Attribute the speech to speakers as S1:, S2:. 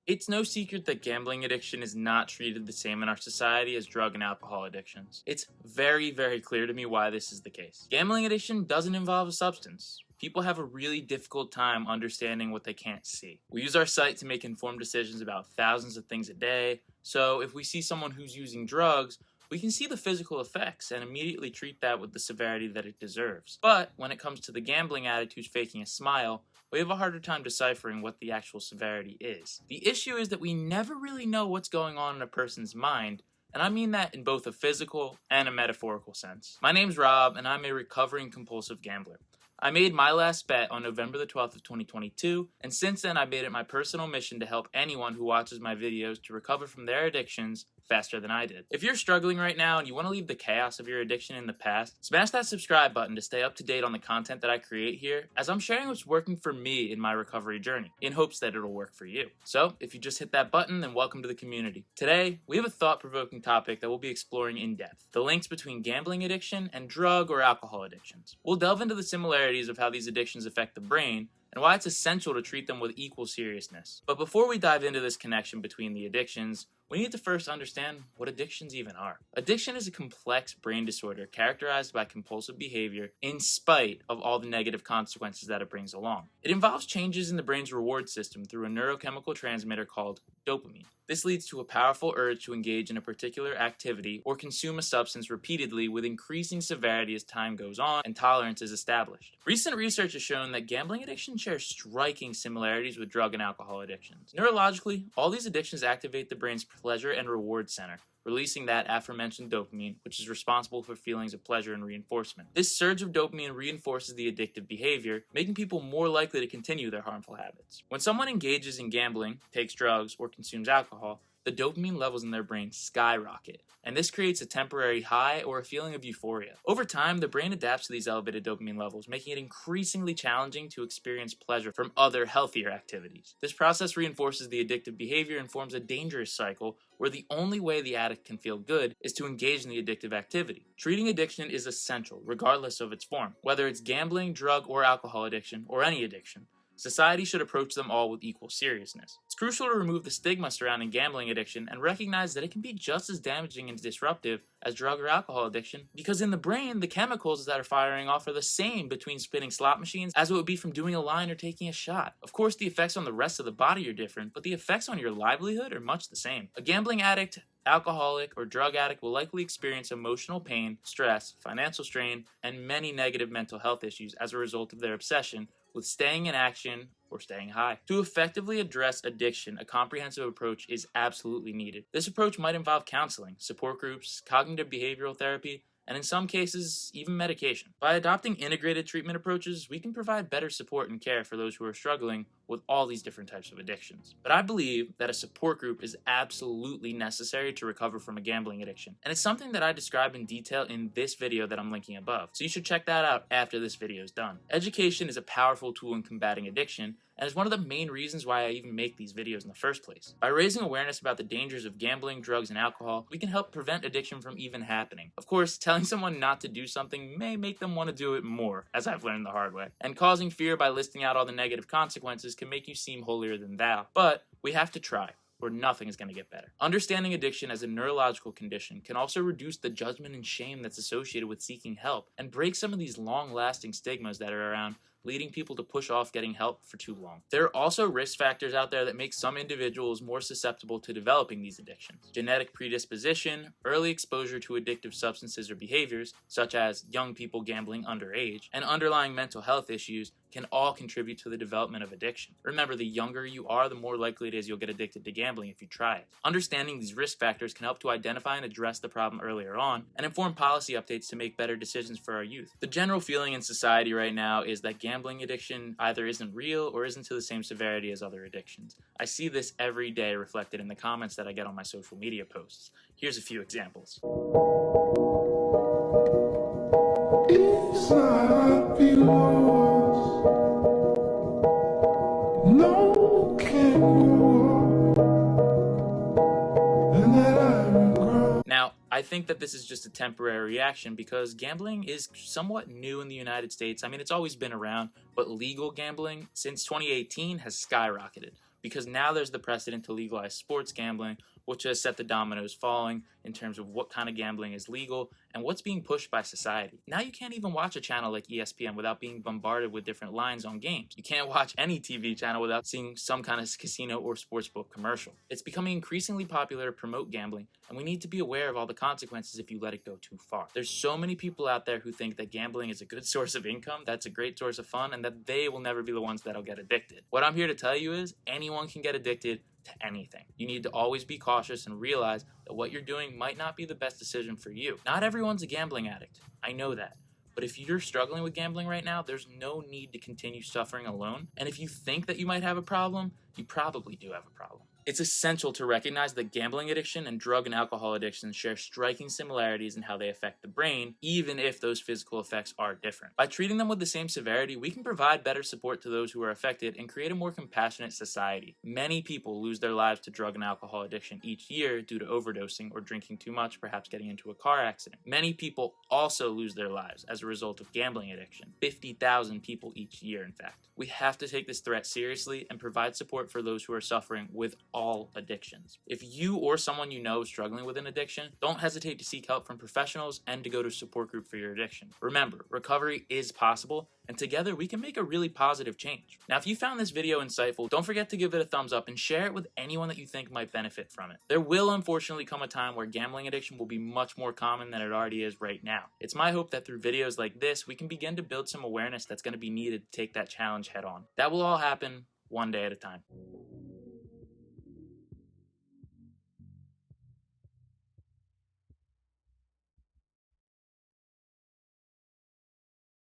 S1: It's no secret that gambling addiction is not treated the same in our society as drug and alcohol addictions. It's very, very clear to me why this is the case. Gambling addiction doesn't involve a substance. People have a really difficult time understanding what they can't see. We use our sight to make informed decisions about thousands of things a day, so if we see someone who's using drugs, we can see the physical effects and immediately treat that with the severity that it deserves. But when it comes to the gambling addict who's faking a smile, we have a harder time deciphering what the actual severity is. The issue is that we never really know what's going on in a person's mind, and I mean that in both a physical and a metaphorical sense. My name's Rob, and I'm a recovering compulsive gambler. I made my last bet on November the 12th of 2022, and since then I've made it my personal mission to help anyone who watches my videos to recover from their addictions faster than I did. If you're struggling right now and you want to leave the chaos of your addiction in the past, smash that subscribe button to stay up to date on the content that I create here, as I'm sharing what's working for me in my recovery journey, in hopes that it'll work for you. So, if you just hit that button, then welcome to the community. Today, we have a thought-provoking topic that we'll be exploring in depth: the links between gambling addiction and drug or alcohol addictions. We'll delve into the similarities of how these addictions affect the brain, and why it's essential to treat them with equal seriousness. But before we dive into this connection between the addictions, we need to first understand what addictions even are. Addiction is a complex brain disorder characterized by compulsive behavior in spite of all the negative consequences that it brings along. It involves changes in the brain's reward system through a neurochemical transmitter called dopamine. This leads to a powerful urge to engage in a particular activity or consume a substance repeatedly with increasing severity as time goes on and tolerance is established. Recent research has shown that gambling addiction shares striking similarities with drug and alcohol addictions. Neurologically, all these addictions activate the brain's pleasure and reward center, releasing that aforementioned dopamine, which is responsible for feelings of pleasure and reinforcement. This surge of dopamine reinforces the addictive behavior, making people more likely to continue their harmful habits. When someone engages in gambling, takes drugs, or consumes alcohol, the dopamine levels in their brain skyrocket, and this creates a temporary high or a feeling of euphoria. Over time, the brain adapts to these elevated dopamine levels, making it increasingly challenging to experience pleasure from other, healthier activities. This process reinforces the addictive behavior and forms a dangerous cycle where the only way the addict can feel good is to engage in the addictive activity. Treating addiction is essential, regardless of its form. Whether it's gambling, drug, or alcohol addiction, or any addiction, society should approach them all with equal seriousness. It's crucial to remove the stigma surrounding gambling addiction and recognize that it can be just as damaging and disruptive as drug or alcohol addiction, because in the brain, the chemicals that are firing off are the same between spinning slot machines as it would be from doing a line or taking a shot. Of course, the effects on the rest of the body are different, but the effects on your livelihood are much the same. A gambling addict, alcoholic, or drug addict will likely experience emotional pain, stress, financial strain, and many negative mental health issues as a result of their obsession with staying in action or staying high. To effectively address addiction, a comprehensive approach is absolutely needed. This approach might involve counseling, support groups, cognitive behavioral therapy, and in some cases, even medication. By adopting integrated treatment approaches, we can provide better support and care for those who are struggling with all these different types of addictions. But I believe that a support group is absolutely necessary to recover from a gambling addiction, and it's something that I describe in detail in this video that I'm linking above, so you should check that out after this video is done. Education is a powerful tool in combating addiction, and is one of the main reasons why I even make these videos in the first place. By raising awareness about the dangers of gambling, drugs, and alcohol, we can help prevent addiction from even happening. Of course, telling someone not to do something may make them want to do it more, as I've learned the hard way. And causing fear by listing out all the negative consequences can make you seem holier than thou. But we have to try, or nothing is going to get better. Understanding addiction as a neurological condition can also reduce the judgment and shame that's associated with seeking help, and break some of these long-lasting stigmas that are around, leading people to push off getting help for too long. There are also risk factors out there that make some individuals more susceptible to developing these addictions. Genetic predisposition, early exposure to addictive substances or behaviors, such as young people gambling underage, and underlying mental health issues can all contribute to the development of addiction. Remember, the younger you are, the more likely it is you'll get addicted to gambling if you try it. Understanding these risk factors can help to identify and address the problem earlier on, and inform policy updates to make better decisions for our youth. The general feeling in society right now is that gambling addiction either isn't real or isn't to the same severity as other addictions. I see this every day reflected in the comments that I get on my social media posts. Here's a few examples. It's not yours. No can and that I regret. Now, I think that this is just a temporary reaction because gambling is somewhat new in the United States. I mean, it's always been around, but legal gambling since 2018 has skyrocketed, because now there's the precedent to legalize sports gambling, which has set the dominoes falling in terms of what kind of gambling is legal and what's being pushed by society. Now you can't even watch a channel like ESPN without being bombarded with different lines on games. You can't watch any TV channel without seeing some kind of casino or sportsbook commercial. It's becoming increasingly popular to promote gambling, and we need to be aware of all the consequences if you let it go too far. There's so many people out there who think that gambling is a good source of income, that's a great source of fun, and that they will never be the ones that'll get addicted. What I'm here to tell you is anyone can get addicted to anything. You need to always be cautious and realize that what you're doing might not be the best decision for you. Not everyone's a gambling addict. I know that. But if you're struggling with gambling right now, there's no need to continue suffering alone. And if you think that you might have a problem, you probably do have a problem. It's essential to recognize that gambling addiction and drug and alcohol addiction share striking similarities in how they affect the brain, even if those physical effects are different. By treating them with the same severity, we can provide better support to those who are affected and create a more compassionate society. Many people lose their lives to drug and alcohol addiction each year due to overdosing or drinking too much, perhaps getting into a car accident. Many people also lose their lives as a result of gambling addiction. 50,000 people each year, in fact. We have to take this threat seriously and provide support for those who are suffering with all addictions. If you or someone you know is struggling with an addiction, don't hesitate to seek help from professionals and to go to a support group for your addiction. Remember, recovery is possible, and together we can make a really positive change. Now, if you found this video insightful, don't forget to give it a thumbs up and share it with anyone that you think might benefit from it. There will unfortunately come a time where gambling addiction will be much more common than it already is right now. It's my hope that through videos like this, we can begin to build some awareness that's going to be needed to take that challenge head on. That will all happen one day at a time.